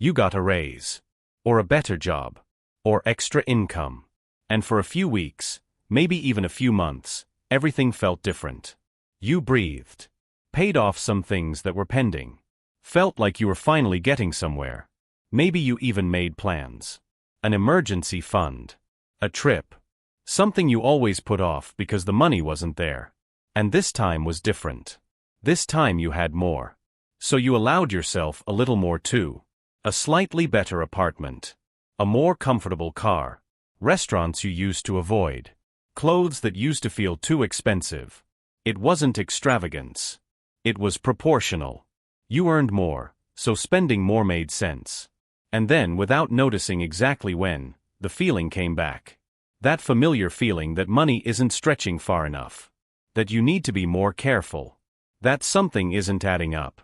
You got a raise. Or a better job. Or extra income. And for a few weeks, maybe even a few months, everything felt different. You breathed. Paid off some things that were pending. Felt like you were finally getting somewhere. Maybe you even made plans. An emergency fund. A trip. Something you always put off because the money wasn't there. And this time was different. This time you had more. So you allowed yourself a little more too. A slightly better apartment. A more comfortable car. Restaurants you used to avoid. Clothes that used to feel too expensive. It wasn't extravagance. It was proportional. You earned more, so spending more made sense. And then, without noticing exactly when, the feeling came back. That familiar feeling that money isn't stretching far enough. That you need to be more careful. That something isn't adding up.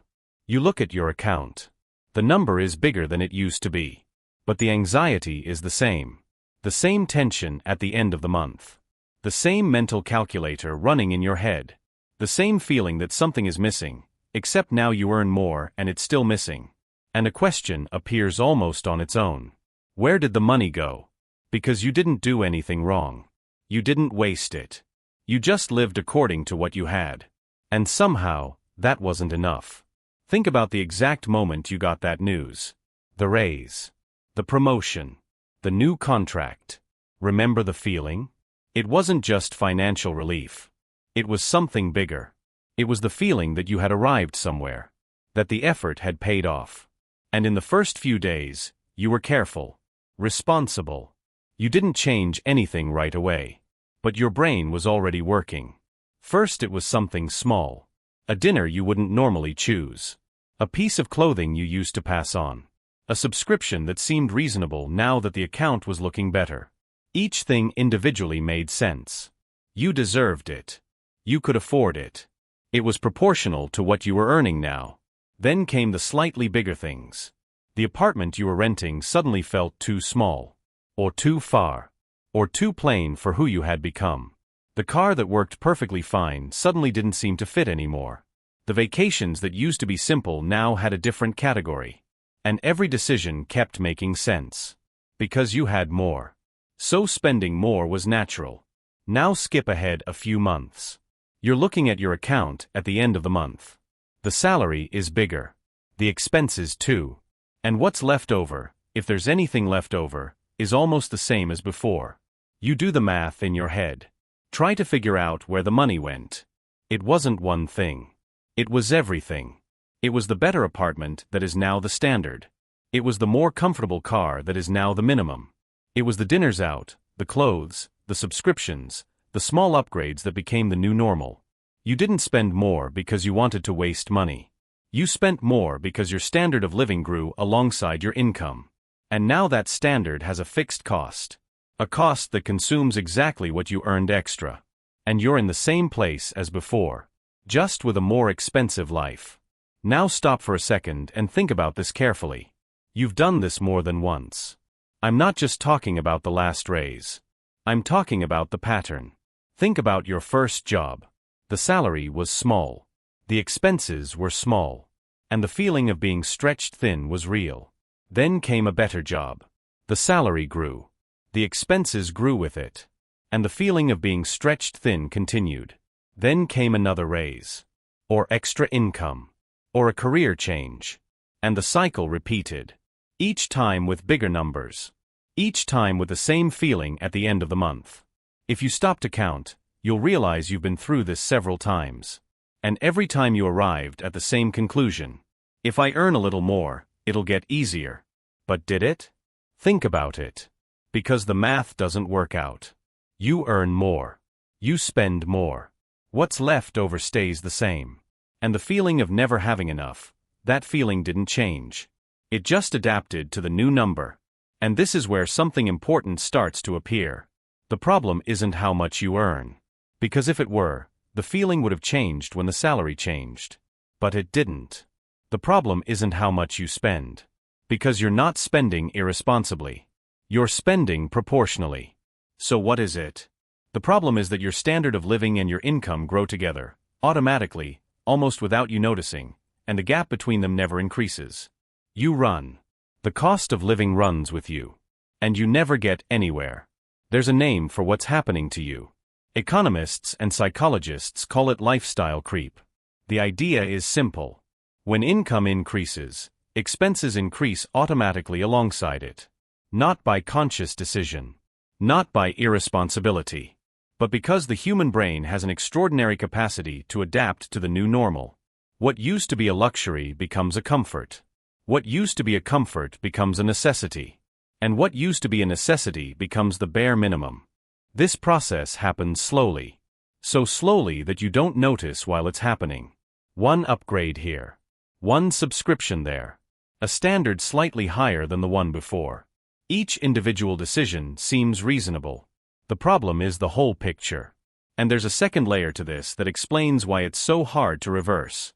You look at your account. The number is bigger than it used to be. But the anxiety is the same. The same tension at the end of the month. The same mental calculator running in your head. The same feeling that something is missing, except now you earn more and it's still missing. And a question appears almost on its own. Where did the money go? Because you didn't do anything wrong. You didn't waste it. You just lived according to what you had. And somehow, that wasn't enough. Think about the exact moment you got that news. The raise. The promotion. The new contract. Remember the feeling? It wasn't just financial relief. It was something bigger. It was the feeling that you had arrived somewhere. That the effort had paid off. And in the first few days, you were careful. Responsible. You didn't change anything right away. But your brain was already working. First it was something small. A dinner you wouldn't normally choose. A piece of clothing you used to pass on. A subscription that seemed reasonable now that the account was looking better. Each thing individually made sense. You deserved it. You could afford it. It was proportional to what you were earning now. Then came the slightly bigger things. The apartment you were renting suddenly felt too small. Or too far. Or too plain for who you had become. The car that worked perfectly fine suddenly didn't seem to fit anymore. The vacations that used to be simple now had a different category. And every decision kept making sense. Because you had more. So spending more was natural. Now skip ahead a few months. You're looking at your account at the end of the month. The salary is bigger. The expenses too. And what's left over, if there's anything left over, is almost the same as before. You do the math in your head. Try to figure out where the money went. It wasn't one thing. It was everything. It was the better apartment that is now the standard. It was the more comfortable car that is now the minimum. It was the dinners out, the clothes, the subscriptions, the small upgrades that became the new normal. You didn't spend more because you wanted to waste money. You spent more because your standard of living grew alongside your income. And now that standard has a fixed cost. A cost that consumes exactly what you earned extra. And you're in the same place as before. Just with a more expensive life. Now stop for a second and think about this carefully. You've done this more than once. I'm not just talking about the last raise. I'm talking about the pattern. Think about your first job. The salary was small. The expenses were small. And the feeling of being stretched thin was real. Then came a better job. The salary grew. The expenses grew with it. And the feeling of being stretched thin continued. Then came another raise. Or extra income. Or a career change. And the cycle repeated. Each time with bigger numbers. Each time with the same feeling at the end of the month. If you stop to count, you'll realize you've been through this several times. And every time you arrived at the same conclusion. If I earn a little more, it'll get easier. But did it? Think about it. Because the math doesn't work out. You earn more. You spend more. What's left over stays the same. And the feeling of never having enough, that feeling didn't change. It just adapted to the new number. And this is where something important starts to appear. The problem isn't how much you earn. Because if it were, the feeling would have changed when the salary changed. But it didn't. The problem isn't how much you spend. Because you're not spending irresponsibly. You're spending proportionally. So what is it? The problem is that your standard of living and your income grow together, automatically, almost without you noticing, and the gap between them never increases. You run. The cost of living runs with you. And you never get anywhere. There's a name for what's happening to you. Economists and psychologists call it lifestyle creep. The idea is simple. When income increases, expenses increase automatically alongside it. Not by conscious decision. Not by irresponsibility. But because the human brain has an extraordinary capacity to adapt to the new normal. What used to be a luxury becomes a comfort. What used to be a comfort becomes a necessity. And what used to be a necessity becomes the bare minimum. This process happens slowly. So slowly that you don't notice while it's happening. One upgrade here. One subscription there. A standard slightly higher than the one before. Each individual decision seems reasonable. The problem is the whole picture. And there's a second layer to this that explains why it's so hard to reverse.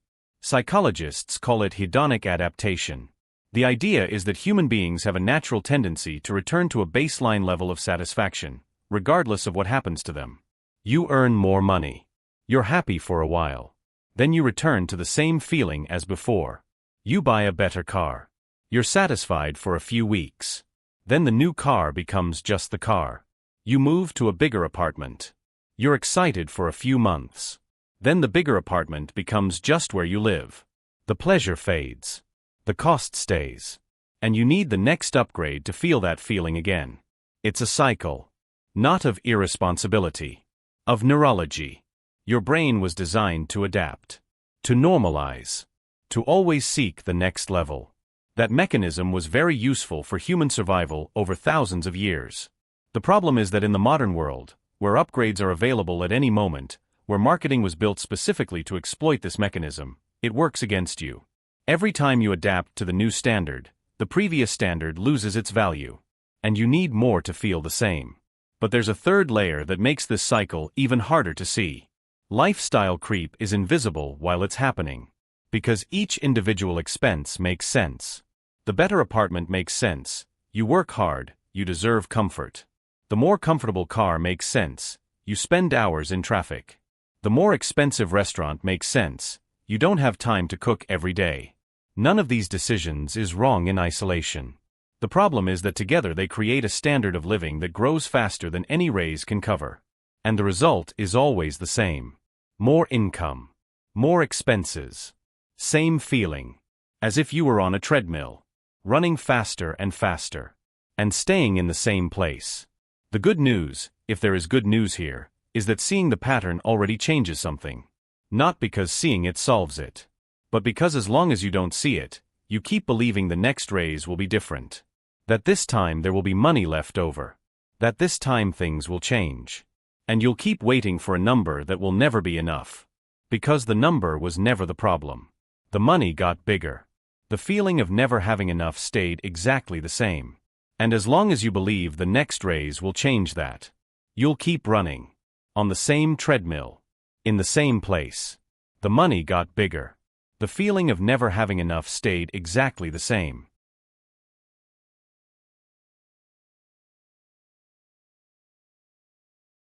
Psychologists call it hedonic adaptation. The idea is that human beings have a natural tendency to return to a baseline level of satisfaction, regardless of what happens to them. You earn more money. You're happy for a while. Then you return to the same feeling as before. You buy a better car. You're satisfied for a few weeks. Then the new car becomes just the car. You move to a bigger apartment. You're excited for a few months. Then the bigger apartment becomes just where you live. The pleasure fades. The cost stays. And you need the next upgrade to feel that feeling again. It's a cycle. Not of irresponsibility. Of neurology. Your brain was designed to adapt. To normalize. To always seek the next level. That mechanism was very useful for human survival over thousands of years. The problem is that in the modern world, where upgrades are available at any moment, where marketing was built specifically to exploit this mechanism, it works against you. Every time you adapt to the new standard, the previous standard loses its value. And you need more to feel the same. But there's a third layer that makes this cycle even harder to see. Lifestyle creep is invisible while it's happening. Because each individual expense makes sense. The better apartment makes sense. You work hard, you deserve comfort. The more comfortable car makes sense. You spend hours in traffic. The more expensive restaurant makes sense. You don't have time to cook every day. None of these decisions is wrong in isolation. The problem is that together they create a standard of living that grows faster than any raise can cover. And the result is always the same. More income. More expenses. Same feeling. As if you were on a treadmill. Running faster and faster. And staying in the same place. The good news, if there is good news here, is that seeing the pattern already changes something. Not because seeing it solves it. But because as long as you don't see it, you keep believing the next raise will be different. That this time there will be money left over. That this time things will change. And you'll keep waiting for a number that will never be enough. Because the number was never the problem. The money got bigger. The feeling of never having enough stayed exactly the same. And as long as you believe the next raise will change that, you'll keep running. On the same treadmill. In the same place. The money got bigger. The feeling of never having enough stayed exactly the same.